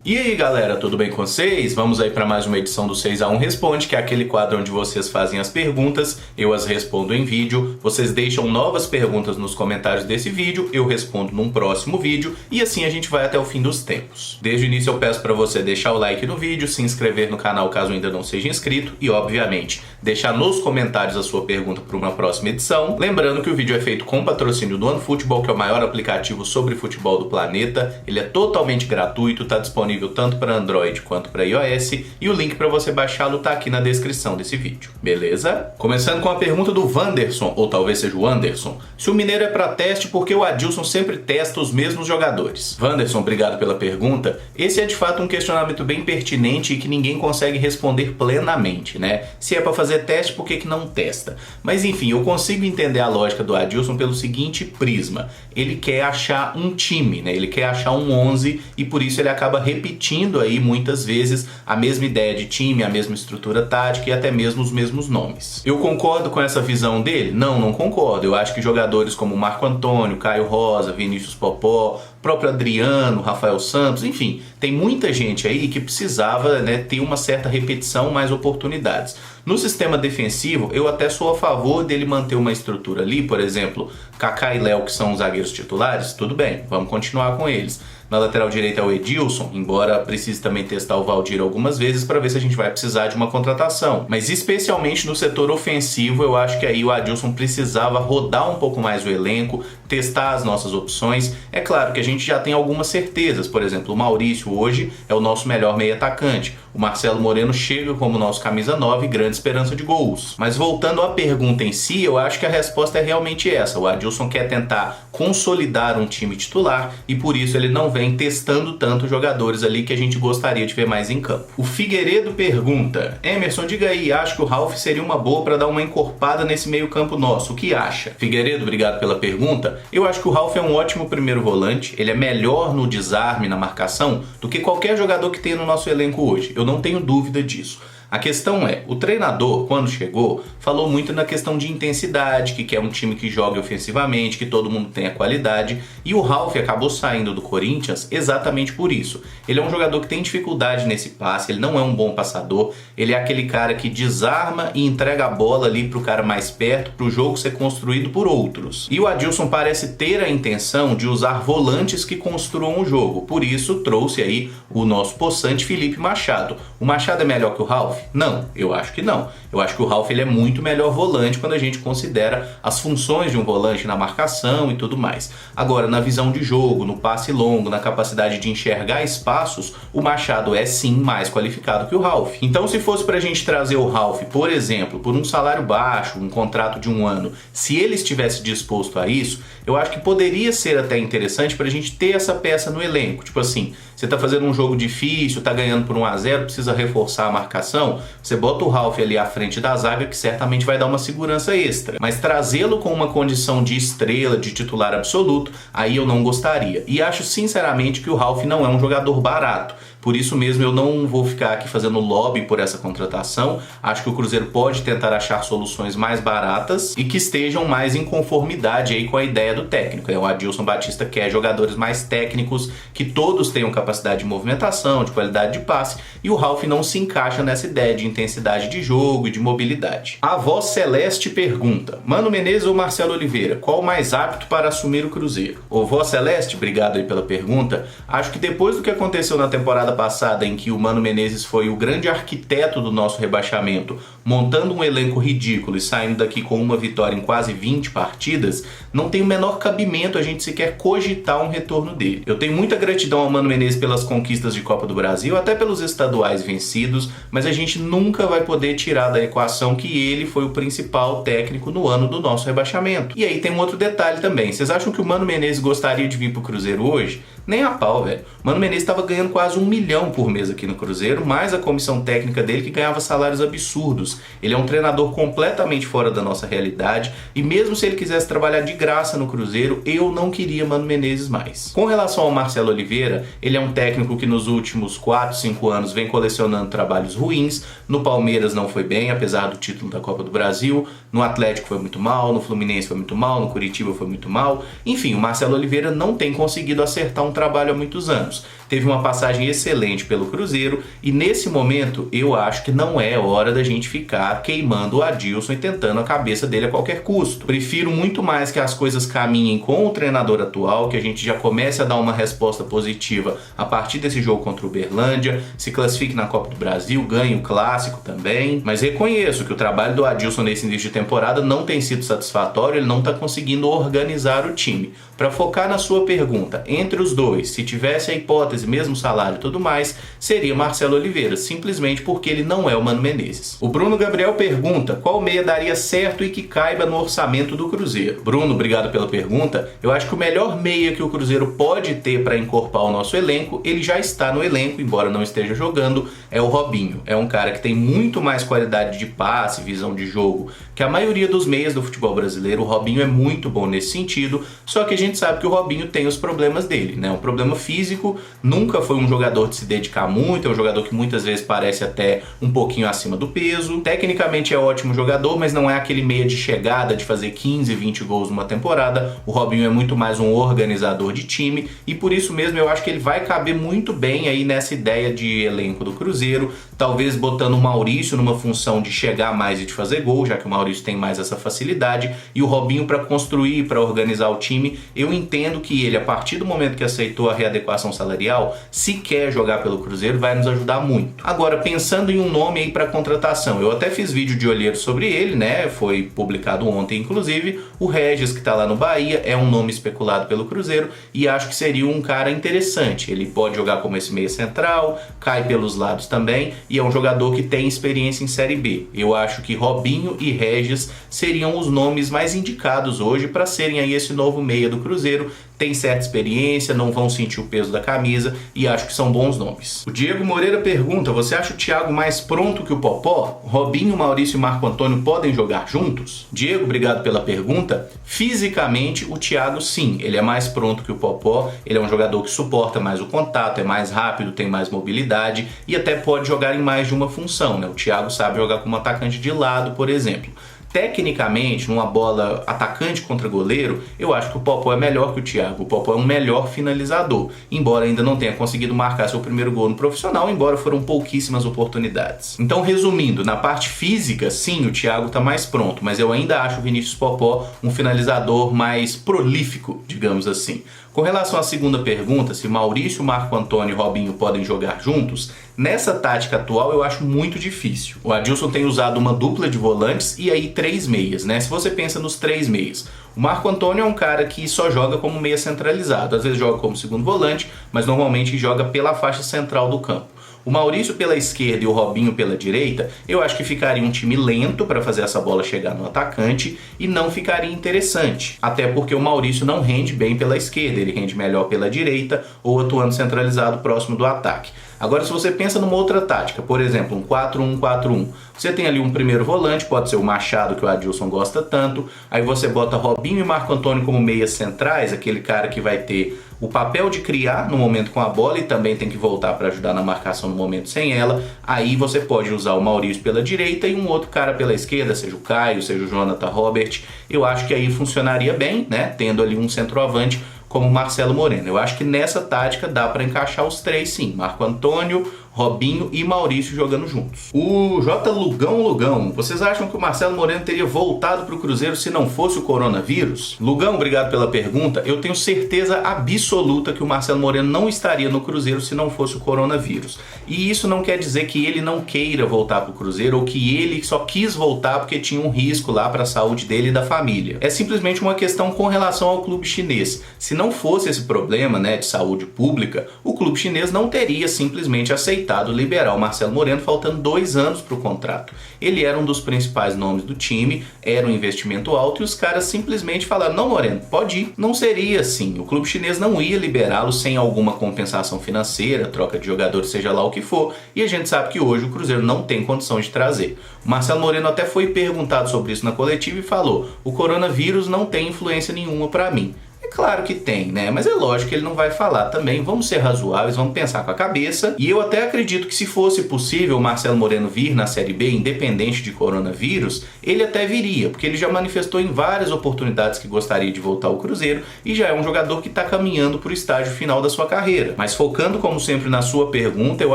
E aí galera, tudo bem com vocês? Vamos aí para mais uma edição do 6x1 Responde, que é aquele quadro onde vocês fazem as perguntas, eu as respondo em vídeo, vocês deixam novas perguntas nos comentários desse vídeo, eu respondo num próximo vídeo e assim a gente vai até o fim dos tempos. Desde o início eu peço para você deixar o like no vídeo, se inscrever no canal caso ainda não seja inscrito e obviamente deixar nos comentários a sua pergunta para uma próxima edição. Lembrando que o vídeo é feito com patrocínio do OneFootball, que é o maior aplicativo sobre futebol do planeta, ele é totalmente gratuito, está disponível tanto para Android quanto para iOS e o link para você baixá-lo tá aqui na descrição desse vídeo, beleza? Começando com a pergunta do Wanderson, ou talvez seja o Anderson: se o Mineiro é para teste, por que o Adilson sempre testa os mesmos jogadores? Wanderson, obrigado pela pergunta. Esse é de fato um questionamento bem pertinente e que ninguém consegue responder plenamente, né? Se é para fazer teste, por que não testa? Mas enfim, eu consigo entender a lógica do Adilson pelo seguinte prisma: ele quer achar um time, né? Ele quer achar um 11 e por isso ele acaba repetindo aí muitas vezes a mesma ideia de time, a mesma estrutura tática e até mesmo os mesmos nomes. Eu concordo com essa visão dele? Não concordo. Eu acho que jogadores como Marco Antônio, Caio Rosa, Vinícius Popó, próprio Adriano, Rafael Santos, enfim, tem muita gente aí que precisava, né, ter uma certa repetição, mais oportunidades. No sistema defensivo, eu até sou a favor dele manter uma estrutura ali, por exemplo, Kaká e Léo, que são os zagueiros titulares, tudo bem, vamos continuar com eles. Na lateral direita é o Edilson, embora precise também testar o Valdir algumas vezes para ver se a gente vai precisar de uma contratação. Mas especialmente no setor ofensivo, eu acho que aí o Adilson precisava rodar um pouco mais o elenco, testar as nossas opções. É claro que a gente já tem algumas certezas, por exemplo, o Maurício hoje é o nosso melhor meio atacante. O Marcelo Moreno chega como nosso camisa 9 e grande esperança de gols. Mas voltando à pergunta em si, eu acho que a resposta é realmente essa. O Adilson quer tentar consolidar um time titular e por isso ele não vem testando tanto jogadores ali que a gente gostaria de ver mais em campo. O Figueiredo pergunta: Emerson, diga aí, acho que o Ralf seria uma boa para dar uma encorpada nesse meio campo nosso, o que acha? Figueiredo, obrigado pela pergunta. Eu acho que o Ralf é um ótimo primeiro volante, ele é melhor no desarme, na marcação, do que qualquer jogador que tem no nosso elenco hoje, eu não tenho dúvida disso. A questão é, o treinador, quando chegou, falou muito na questão de intensidade, que quer um time que jogue ofensivamente, que todo mundo tenha qualidade, e o Ralf acabou saindo do Corinthians exatamente por isso. Ele é um jogador que tem dificuldade nesse passe, ele não é um bom passador, ele é aquele cara que desarma e entrega a bola ali pro cara mais perto, pro jogo ser construído por outros. E o Adilson parece ter a intenção de usar volantes que construam o jogo, por isso trouxe aí o nosso possante Felipe Machado. O Machado é melhor que o Ralf? Não, eu acho que não. Eu acho que o Ralf ele é muito melhor volante quando a gente considera as funções de um volante na marcação e tudo mais. Agora, na visão de jogo, no passe longo, na capacidade de enxergar espaços, o Machado é sim mais qualificado que o Ralf. Então, se fosse pra gente trazer o Ralf, por exemplo, por um salário baixo, um contrato de 1 ano, se ele estivesse disposto a isso, eu acho que poderia ser até interessante pra gente ter essa peça no elenco. Tipo assim, você tá fazendo um jogo difícil, tá ganhando por 1-0, precisa reforçar a marcação, você bota o Ralf ali à frente da zaga, que certamente vai dar uma segurança extra. Mas trazê-lo com uma condição de estrela, de titular absoluto, aí eu não gostaria. E acho sinceramente que o Ralf não é um jogador barato. Por isso mesmo eu não vou ficar aqui fazendo lobby por essa contratação. Acho que o Cruzeiro pode tentar achar soluções mais baratas e que estejam mais em conformidade aí com a ideia do técnico. O Adilson Batista quer jogadores mais técnicos, que todos tenham capacidade de movimentação, de qualidade de passe, e o Ralf não se encaixa nessa ideia de intensidade de jogo e de mobilidade. A Voz Celeste pergunta: Mano Menezes ou Marcelo Oliveira, qual o mais apto para assumir o Cruzeiro? Ô Voz Celeste, obrigado aí pela pergunta. Acho que depois do que aconteceu na temporada passada, em que o Mano Menezes foi o grande arquiteto do nosso rebaixamento, montando um elenco ridículo e saindo daqui com uma vitória em quase 20 partidas, não tem o menor cabimento a gente sequer cogitar um retorno dele. Eu tenho muita gratidão ao Mano Menezes pelas conquistas de Copa do Brasil, até pelos estaduais vencidos, mas a gente nunca vai poder tirar da equação que ele foi o principal técnico no ano do nosso rebaixamento. E aí tem um outro detalhe também. Vocês acham que o Mano Menezes gostaria de vir pro Cruzeiro hoje? Nem a pau, velho. O Mano Menezes estava ganhando quase 1 milhão por mês aqui no Cruzeiro, mais a comissão técnica dele que ganhava salários absurdos. Ele é um treinador completamente fora da nossa realidade e mesmo se ele quisesse trabalhar de graça no Cruzeiro, eu não queria Mano Menezes mais. Com relação ao Marcelo Oliveira, ele é um técnico que nos últimos 4, 5 anos vem colecionando trabalhos ruins. No Palmeiras não foi bem, apesar do título da Copa do Brasil. No Atlético foi muito mal, no Fluminense foi muito mal, no Curitiba foi muito mal. Enfim, o Marcelo Oliveira não tem conseguido acertar um trabalho há muitos anos. Teve uma passagem excelente excelente pelo Cruzeiro e nesse momento eu acho que não é hora da gente ficar queimando o Adilson e tentando a cabeça dele a qualquer custo. Prefiro muito mais que as coisas caminhem com o treinador atual, que a gente já comece a dar uma resposta positiva a partir desse jogo contra o Uberlândia, se classifique na Copa do Brasil, ganhe o Clássico também, mas reconheço que o trabalho do Adilson nesse início de temporada não tem sido satisfatório, ele não está conseguindo organizar o time. Para focar na sua pergunta, entre os dois, se tivesse a hipótese, mesmo salário e tudo mais, seria Marcelo Oliveira, simplesmente porque ele não é o Mano Menezes. O Bruno Gabriel pergunta qual meia daria certo e que caiba no orçamento do Cruzeiro. Bruno, obrigado pela pergunta. Eu acho que o melhor meia que o Cruzeiro pode ter para encorpar o nosso elenco, ele já está no elenco, embora não esteja jogando, é o Robinho. É um cara que tem muito mais qualidade de passe, visão de jogo, que a maioria dos meias do futebol brasileiro. O Robinho é muito bom nesse sentido, só que a gente sabe que o Robinho tem os problemas dele, né? Um problema físico, nunca foi um jogador de se dedicar muito, é um jogador que muitas vezes parece até um pouquinho acima do peso. Tecnicamente é ótimo jogador, mas não é aquele meia de chegada, de fazer 15, 20 gols numa temporada. O Robinho é muito mais um organizador de time e por isso mesmo eu acho que ele vai caber muito bem aí nessa ideia de elenco do Cruzeiro, talvez botando o Maurício numa função de chegar mais e de fazer gol, já que o Maurício tem mais essa facilidade, e o Robinho para construir, para organizar o time. Eu entendo que ele, a partir do momento que aceitou a readequação salarial, se quer jogar pelo Cruzeiro, vai nos ajudar muito. Agora, pensando em um nome aí para contratação, eu até fiz vídeo de olheiro sobre ele, né? Foi publicado ontem, inclusive. O Regis, que tá lá no Bahia, é um nome especulado pelo Cruzeiro e acho que seria um cara interessante. Ele pode jogar como esse meia central, cai pelos lados também e é um jogador que tem experiência em Série B. Eu acho que Robinho e Regis seriam os nomes mais indicados hoje para serem aí esse novo meia do Cruzeiro. Tem certa experiência, não vão sentir o peso da camisa e acho que são bons nomes. O Diego Moreira pergunta, você acha o Thiago mais pronto que o Popó? Robinho, Maurício e Marco Antônio podem jogar juntos? Diego, obrigado pela pergunta. Fisicamente, o Thiago sim, ele é mais pronto que o Popó, ele é um jogador que suporta mais o contato, é mais rápido, tem mais mobilidade e até pode jogar em mais de uma função, né? O Thiago sabe jogar como atacante de lado, por exemplo. Tecnicamente, numa bola atacante contra goleiro, eu acho que o Popó é melhor que o Thiago. O Popó é um melhor finalizador, embora ainda não tenha conseguido marcar seu primeiro gol no profissional, embora foram pouquíssimas oportunidades. Então, resumindo, na parte física, sim, o Thiago está mais pronto, mas eu ainda acho o Vinícius Popó um finalizador mais prolífico, digamos assim. Com relação à segunda pergunta, se Maurício, Marco Antônio e Robinho podem jogar juntos, nessa tática atual eu acho muito difícil. O Adilson tem usado uma dupla de volantes e aí 3 meias, né? Se você pensa nos 3 meias, o Marco Antônio é um cara que só joga como meia centralizado, às vezes joga como segundo volante, mas normalmente joga pela faixa central do campo. O Maurício pela esquerda e o Robinho pela direita, eu acho que ficaria um time lento para fazer essa bola chegar no atacante e não ficaria interessante. Até porque o Maurício não rende bem pela esquerda, ele rende melhor pela direita ou atuando centralizado próximo do ataque. Agora, se você pensa numa outra tática, por exemplo, um 4-1-4-1, você tem ali um primeiro volante, pode ser o Machado, que o Adilson gosta tanto, aí você bota Robinho e Marco Antônio como meias centrais, aquele cara que vai ter o papel de criar no momento com a bola e também tem que voltar para ajudar na marcação no momento sem ela. Aí você pode usar o Maurício pela direita e um outro cara pela esquerda, seja o Caio, seja o Jonathan Robert. Eu acho que aí funcionaria bem, né? Tendo ali um centroavante como o Marcelo Moreno. Eu acho que nessa tática dá para encaixar os 3 sim, Marco Antônio, Robinho e Maurício jogando juntos. O J. Lugão, vocês acham que o Marcelo Moreno teria voltado para o Cruzeiro se não fosse o coronavírus? Lugão, obrigado pela pergunta. Eu tenho certeza absoluta que o Marcelo Moreno não estaria no Cruzeiro se não fosse o coronavírus. E isso não quer dizer que ele não queira voltar para o Cruzeiro ou que ele só quis voltar porque tinha um risco lá para a saúde dele e da família. É simplesmente uma questão com relação ao clube chinês. Se não fosse esse problema, né, de saúde pública, o clube chinês não teria simplesmente aceitado liberar o Marcelo Moreno faltando 2 anos para o contrato. Ele era um dos principais nomes do time, era um investimento alto e os caras simplesmente falaram, não Moreno, pode ir. Não seria assim, o clube chinês não ia liberá-lo sem alguma compensação financeira, troca de jogadores, seja lá o que for, e a gente sabe que hoje o Cruzeiro não tem condição de trazer. O Marcelo Moreno até foi perguntado sobre isso na coletiva e falou, o coronavírus não tem influência nenhuma para mim. É claro que tem, né? Mas é lógico que ele não vai falar também. Vamos ser razoáveis, vamos pensar com a cabeça. E eu até acredito que se fosse possível o Marcelo Moreno vir na Série B, independente de coronavírus, ele até viria, porque ele já manifestou em várias oportunidades que gostaria de voltar ao Cruzeiro e já é um jogador que está caminhando para o estágio final da sua carreira. Mas focando, como sempre, na sua pergunta, eu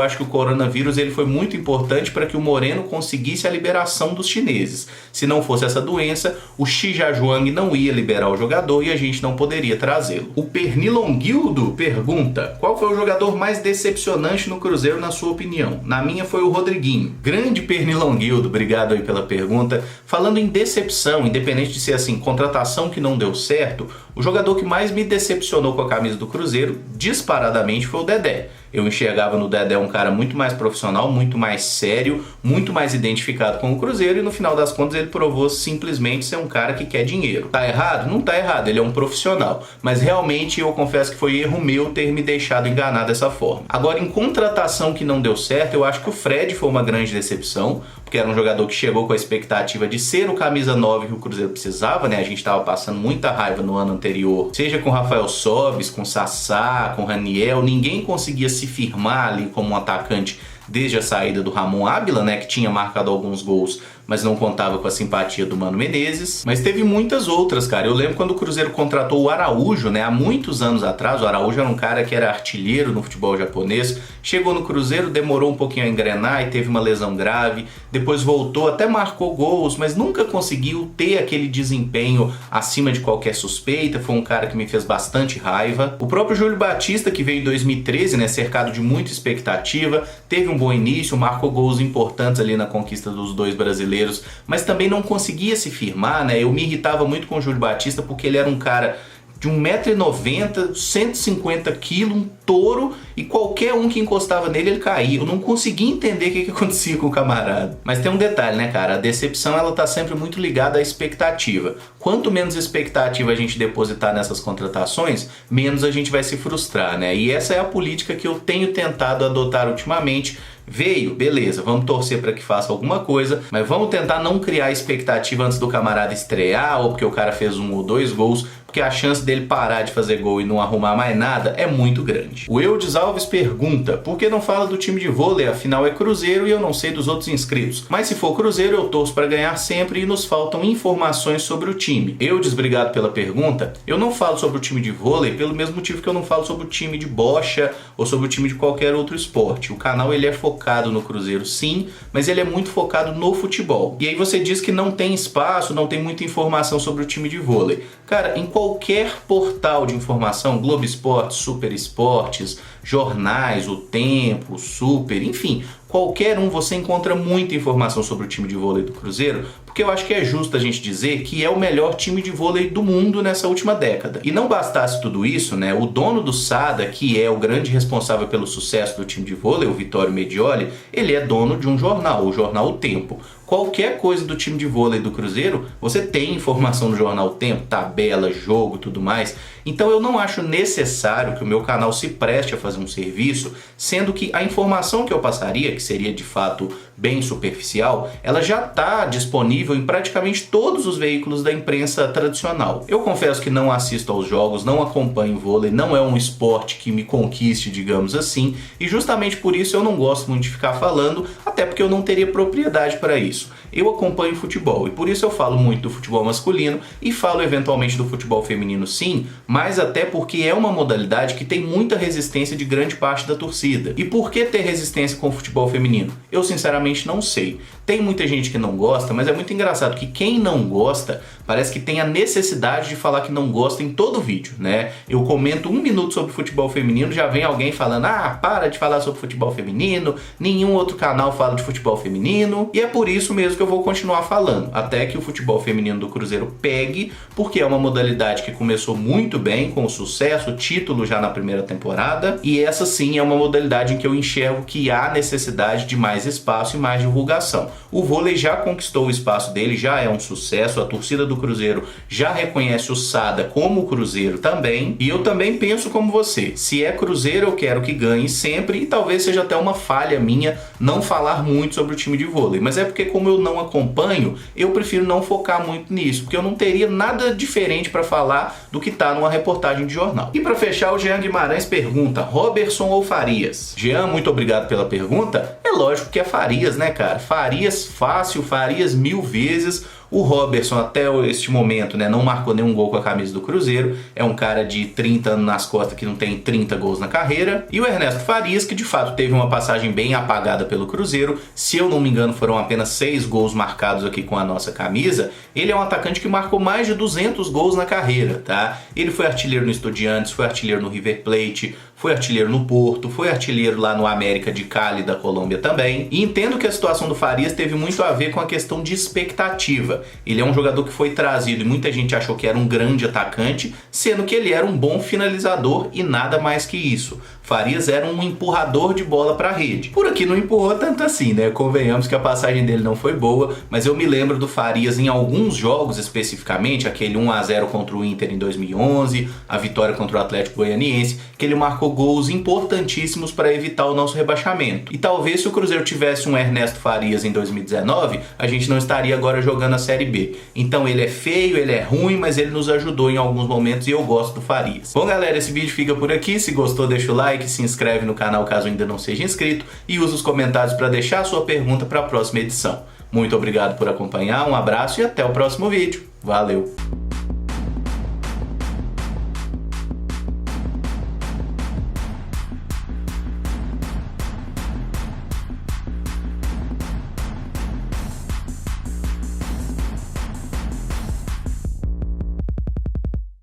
acho que o coronavírus ele foi muito importante para que o Moreno conseguisse a liberação dos chineses. Se não fosse essa doença, o Shi Jiazhuang não ia liberar o jogador e a gente não poderia trazê-lo. O Pernilonguildo pergunta: qual foi o jogador mais decepcionante no Cruzeiro na sua opinião? Na minha foi o Rodriguinho. Grande Pernilonguildo, obrigado aí pela pergunta. Falando em decepção, independente de ser assim, contratação que não deu certo, o jogador que mais me decepcionou com a camisa do Cruzeiro, disparadamente, foi o Dedé. Eu enxergava no Dedé um cara muito mais profissional, muito mais sério, muito mais identificado com o Cruzeiro e no final das contas ele provou simplesmente ser um cara que quer dinheiro. Tá errado? Não tá errado, ele é um profissional. Mas realmente eu confesso que foi erro meu ter me deixado enganar dessa forma. Agora, em contratação que não deu certo, eu acho que o Fred foi uma grande decepção, porque era um jogador que chegou com a expectativa de ser o camisa 9 que o Cruzeiro precisava, né? A gente tava passando muita raiva no ano anterior, seja com Rafael Sobis, com Sassá, com Raniel, ninguém conseguia se firmar ali como um atacante desde a saída do Ramon Ábila, né, que tinha marcado alguns gols, mas não contava com a simpatia do Mano Menezes. Mas teve muitas outras, cara. Eu lembro quando o Cruzeiro contratou o Araújo, né, há muitos anos atrás. O Araújo era um cara que era artilheiro no futebol japonês. Chegou no Cruzeiro, demorou um pouquinho a engrenar e teve uma lesão grave. Depois voltou, até marcou gols, mas nunca conseguiu ter aquele desempenho acima de qualquer suspeita. Foi um cara que me fez bastante raiva. O próprio Júlio Batista, que veio em 2013, né, cercado de muita expectativa, teve um bom início, marcou gols importantes ali na conquista dos 2 brasileiros, mas também não conseguia se firmar, né? Eu me irritava muito com o Júlio Batista porque ele era um cara de 1,90 m, 150 kg, um touro, e qualquer um que encostava nele ele caía. Eu não conseguia entender o que acontecia com o camarada. Mas tem um detalhe, né, cara? A decepção ela tá sempre muito ligada à expectativa. Quanto menos expectativa a gente depositar nessas contratações, menos a gente vai se frustrar, né? E essa é a política que eu tenho tentado adotar ultimamente. Veio, beleza, vamos torcer para que faça alguma coisa, mas vamos tentar não criar expectativa antes do camarada estrear, ou porque o cara fez 1 ou 2 gols, porque a chance dele parar de fazer gol e não arrumar mais nada é muito grande. O Eudes Alves pergunta: por que não fala do time de vôlei? Afinal é Cruzeiro e eu não sei dos outros inscritos. Mas se for Cruzeiro eu torço para ganhar sempre e nos faltam informações sobre o time. Eudes, obrigado pela pergunta. Eu não falo sobre o time de vôlei pelo mesmo motivo que eu não falo sobre o time de bocha ou sobre o time de qualquer outro esporte. O canal ele é focado no Cruzeiro sim, mas ele é muito focado no futebol. E aí você diz que não tem espaço, não tem muita informação sobre o time de vôlei. Cara, em qualquer portal de informação, Globo Esportes, Super Esportes, jornais, O Tempo, o Super, enfim, qualquer um você encontra muita informação sobre o time de vôlei do Cruzeiro, porque eu acho que é justo a gente dizer que é o melhor time de vôlei do mundo nessa última década. E não bastasse tudo isso, né, o dono do Sada, que é o grande responsável pelo sucesso do time de vôlei, o Vittorio Medioli, ele é dono de um jornal, o jornal O Tempo. Qualquer coisa do time de vôlei do Cruzeiro, você tem informação no jornal O Tempo, tabela, jogo, tudo mais. Então eu não acho necessário que o meu canal se preste a fazer um serviço, sendo que a informação que eu passaria, que seria de fato bem superficial, ela já está disponível em praticamente todos os veículos da imprensa tradicional. Eu confesso que não assisto aos jogos, não acompanho vôlei, não é um esporte que me conquiste, digamos assim, e justamente por isso eu não gosto muito de ficar falando, até porque eu não teria propriedade para isso. Eu acompanho futebol e por isso eu falo muito do futebol masculino e falo eventualmente do futebol feminino sim, mas até porque é uma modalidade que tem muita resistência de grande parte da torcida. E por que ter resistência com o futebol feminino? Eu sinceramente não sei. Tem muita gente que não gosta, mas é muito engraçado que quem não gosta parece que tem a necessidade de falar que não gosta em todo vídeo, né? Eu comento 1 minuto sobre futebol feminino, já vem alguém falando: ah, para de falar sobre futebol feminino, nenhum outro canal fala de futebol feminino, e é por isso mesmo que eu vou continuar falando, até que o futebol feminino do Cruzeiro pegue, porque é uma modalidade que começou muito bem, com sucesso, título já na primeira temporada, e essa sim é uma modalidade em que eu enxergo que há necessidade de mais espaço e e mais divulgação. O vôlei já conquistou o espaço dele, já é um sucesso, a torcida do Cruzeiro já reconhece o Sada como o Cruzeiro também, e eu também penso como você. Se é Cruzeiro, eu quero que ganhe sempre, e talvez seja até uma falha minha não falar muito sobre o time de vôlei, mas é porque como eu não acompanho, eu prefiro não focar muito nisso, porque eu não teria nada diferente para falar do que tá numa reportagem de jornal. E para fechar, o Jean Guimarães pergunta: Robertson ou Farias? Jean, muito obrigado pela pergunta. É lógico que é Farias, né, cara? Farias fácil, Farias 1000 vezes. O Robertson, até este momento, né, não marcou nenhum gol com a camisa do Cruzeiro. É um cara de 30 anos nas costas que não tem 30 gols na carreira. E o Ernesto Farias, que de fato teve uma passagem bem apagada pelo Cruzeiro. Se eu não me engano, foram apenas 6 gols marcados aqui com a nossa camisa. Ele é um atacante que marcou mais de 200 gols na carreira, tá? Ele foi artilheiro no Estudiantes, foi artilheiro no River Plate, foi artilheiro no Porto, foi artilheiro lá no América de Cali da Colômbia também. E entendo que a situação do Farias teve muito a ver com a questão de expectativa. Ele é um jogador que foi trazido e muita gente achou que era um grande atacante, sendo que ele era um bom finalizador e nada mais que isso. Farias era um empurrador de bola para a rede. Por aqui não empurrou tanto assim, né? Convenhamos que a passagem dele não foi boa, mas eu me lembro do Farias em alguns jogos especificamente, aquele 1-0 contra o Inter em 2011, a vitória contra o Atlético Goianiense, que ele marcou gols importantíssimos para evitar o nosso rebaixamento. E talvez se o Cruzeiro tivesse um Ernesto Farias em 2019, a gente não estaria agora jogando a Série B. Então ele é feio, ele é ruim, mas ele nos ajudou em alguns momentos e eu gosto do Farias. Bom, galera, esse vídeo fica por aqui. Se gostou, deixa o like, se inscreve no canal caso ainda não seja inscrito e usa os comentários para deixar a sua pergunta para a próxima edição. Muito obrigado por acompanhar, um abraço e até o próximo vídeo. Valeu!